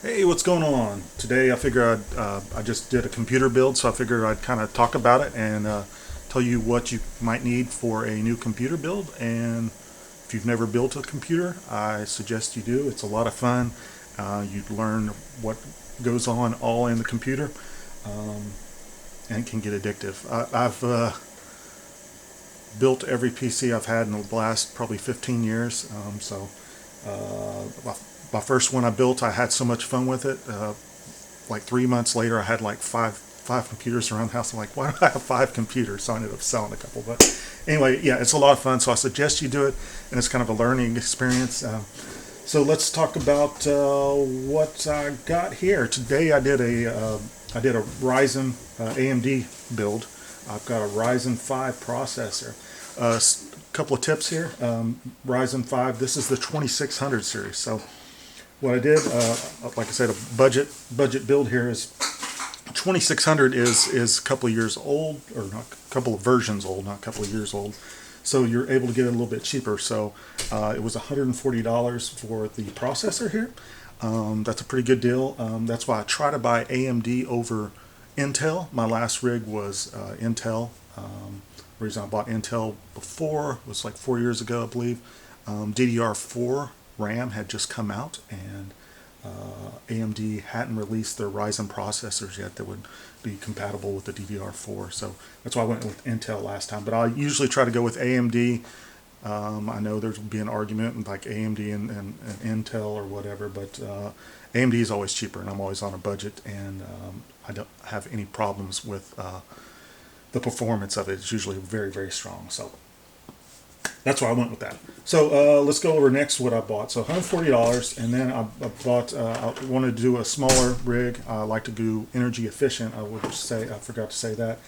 Hey, what's going on? Today I figure I just did a computer build, so I figured I'd kind of talk about it and tell you what you might need for a new computer build. And if you've never built a computer, I suggest you do. It's a lot of fun. You learn what goes on all in the computer, um, and it can get addictive. I've built every PC I've had in the last probably 15 years. My first one I built, I had so much fun with it. Like 3 months later, I had like five computers around the house. I'm like, why do I have five computers? So I ended up selling a couple. But anyway, yeah, it's a lot of fun. So I suggest you do it, and it's kind of a learning experience. So let's talk about what I got here today. I did a Ryzen AMD build. I've got a Ryzen 5 processor. Couple of tips here. Ryzen 5. This is the 2600 series. So what I did, like I said, a budget build here is 2600 is a couple of years old, or not, a couple of versions old, not a couple of years old. So you're able to get it a little bit cheaper. So it was $140 for the processor here. That's a pretty good deal. That's why I try to buy AMD over Intel. My last rig was Intel. The reason I bought Intel before was like 4 years ago, I believe. DDR4 RAM had just come out, and AMD hadn't released their Ryzen processors yet that would be compatible with the DDR4. So that's why I went with Intel last time. But I usually try to go with AMD. I know there's be an argument like AMD and Intel or whatever, but AMD is always cheaper, and I'm always on a budget, and I don't have any problems with the performance of it. It's usually very, very strong. So that's why I went with that. So let's go over next what I bought. So $140, and then I bought. I wanted to do a smaller rig. I like to do energy efficient. I would say I forgot to say that.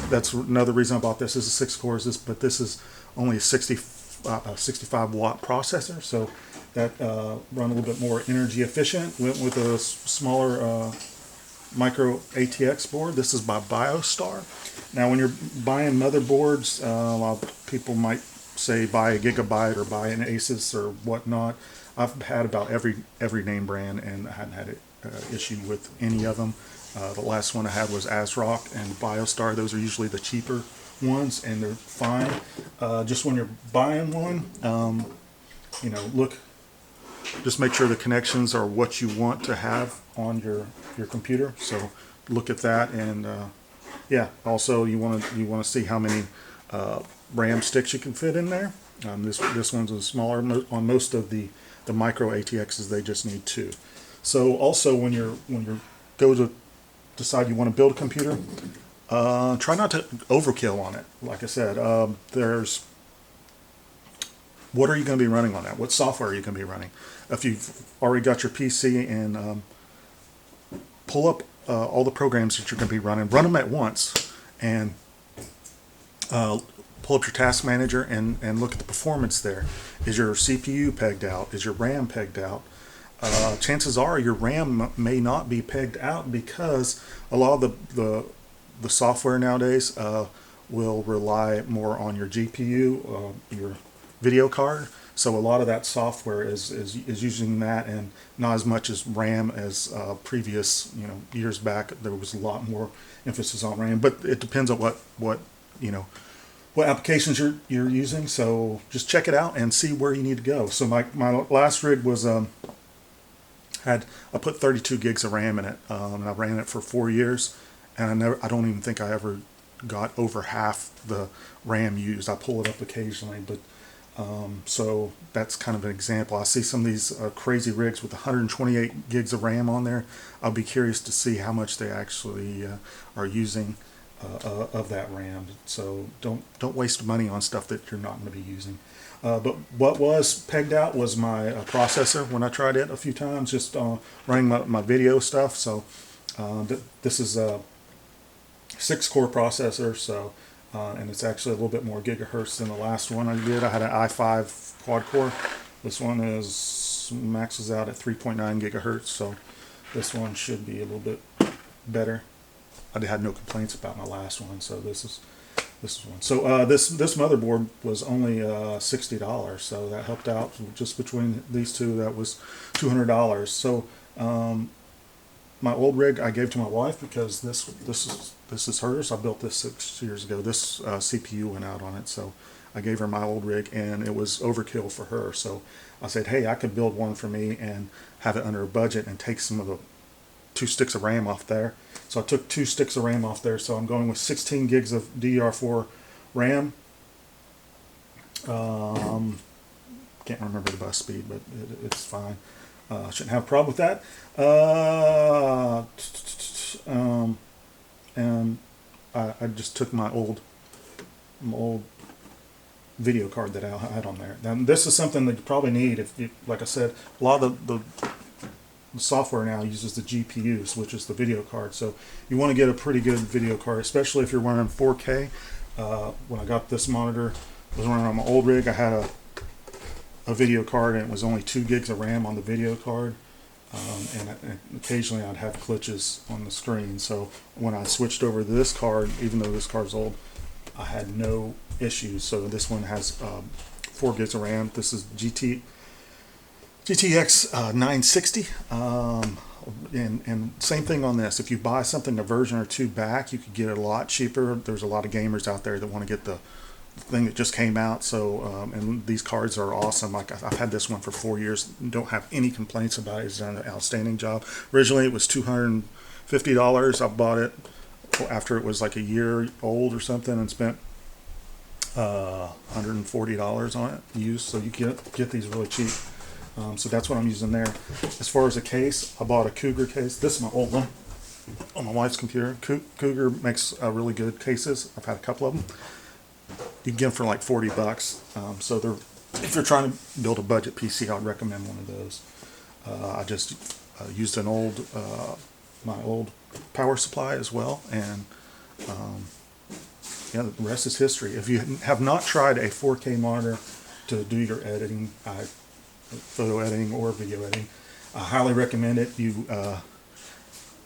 That's another reason I bought this. This is 6 cores, but this is only a 65 watt processor, so that run a little bit more energy efficient. Went with a smaller Micro ATX board. This is by Biostar. Now, when you're buying motherboards, a lot of people might say buy a Gigabyte or buy an Asus or whatnot. I've had about every name brand, and I hadn't had an issue with any of them. The last one I had was ASRock and Biostar. Those are usually the cheaper ones, and they're fine. Just when you're buying one, look, just make sure the connections are what you want to have on your computer. So look at that, and yeah. Also, you want to see how many RAM sticks you can fit in there. This one's a smaller. On most of the micro ATXs, they just need two. So also, when you go to decide you want to build a computer, try not to overkill on it. Like I said, there's what are you going to be running on that? What software are you going to be running? If you've already got your PC, and pull up all the programs that you're going to be running, run them at once, and pull up your task manager and look at the performance there. Is your CPU pegged out? Is your RAM pegged out? Chances are your RAM may not be pegged out, because a lot of the software nowadays will rely more on your GPU, your video card. So a lot of that software is using that, and not as much as RAM as previous years back. There was a lot more emphasis on RAM, but it depends on what applications you're using. So just check it out and see where you need to go. So my last rig was I put 32 gigs of RAM in it, and I ran it for 4 years, and I don't even think I ever got over half the RAM used. I pull it up occasionally, but so that's kind of an example. I see some of these crazy rigs with 128 gigs of RAM on there. I'll be curious to see how much they actually are using of that RAM. So don't waste money on stuff that you're not going to be using. But what was pegged out was my processor when I tried it a few times, just running my video stuff. So this is a 6-core processor, so and it's actually a little bit more gigahertz than the last one I did. I had an i5 quad core. This one maxes out at 3.9 gigahertz, so this one should be a little bit better. I had no complaints about my last one, so this is one. So this motherboard was only $60, so that helped out. Just between these two, that was $200. So my old rig I gave to my wife because this is hers. I built this 6 years ago. This CPU went out on it, so I gave her my old rig, and it was overkill for her. So I said, hey, I could build one for me and have it under a budget and take some of the 2 sticks of RAM off there. So I took 2 sticks of RAM off there. So I'm going with 16 gigs of DDR4 RAM. Can't remember the bus speed, but it's fine. Shouldn't have a problem with that. And I just took my old video card that I had on there. Now this is something that you probably need if you, like I said, a lot of the software now uses the GPUs, which is the video card. So you want to get a pretty good video card, especially if you're running 4K. When I got this monitor, I was running on my old rig. I had a video card, and it was only 2 gigs of RAM on the video card. And occasionally I'd have glitches on the screen. So when I switched over to this card, even though this card's old, I had no issues. So this one has 4 gigs of RAM. This is GTX 960. And same thing on this. If you buy something a version or 2 back, you could get it a lot cheaper. There's a lot of gamers out there that want to get the thing that just came out. So and these cards are awesome. Like I've had this one for 4 years, don't have any complaints about it. It's done an outstanding job. Originally it was $250. I bought it after it was like a year old or something, and spent $140 on it used. So you get these really cheap. So that's what I'm using there. As far as a case, I bought a Cougar case. This is my old one on my wife's computer. Cougar makes really good cases. I've had a couple of them. You can get them for like $40. So if you're trying to build a budget PC, I'd recommend one of those. I just used an my old power supply as well, and yeah, the rest is history. If you have not tried a 4K monitor to do your editing, photo editing or video editing, I highly recommend it.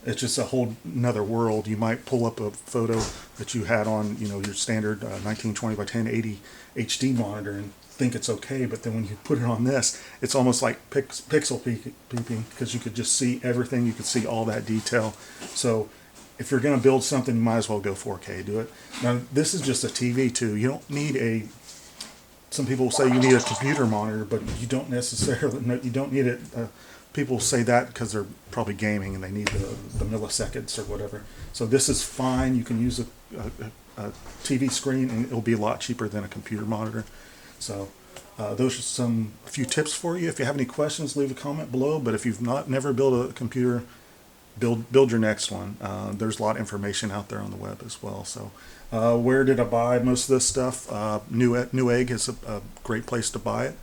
It's just a whole another world. You might pull up a photo that you had on, your standard 1920 by 1080 HD monitor and think it's okay, but then when you put it on this, it's almost like pixel peeping, because you could just see everything. You could see all that detail. So if you're going to build something, you might as well go 4K. Do it. Now this is just a TV too. You don't need some people say you need a computer monitor, but you don't necessarily. You don't need it. People say that because they're probably gaming and they need the milliseconds or whatever. So this is fine. You can use a TV screen, and it'll be a lot cheaper than a computer monitor. So those are a few tips for you. If you have any questions, leave a comment below. But if you've never built a computer, build your next one. There's a lot of information out there on the web as well. So where did I buy most of this stuff? Newegg is a great place to buy it.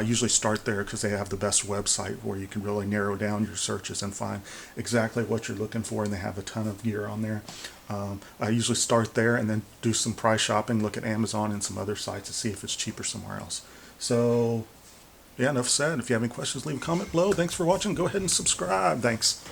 Usually start there because they have the best website where you can really narrow down your searches and find exactly what you're looking for, and they have a ton of gear on there. I usually start there and then do some price shopping, look at Amazon and some other sites to see if it's cheaper somewhere else. So yeah, enough said. If you have any questions, leave a comment below. Thanks for watching. Go ahead and subscribe. Thanks.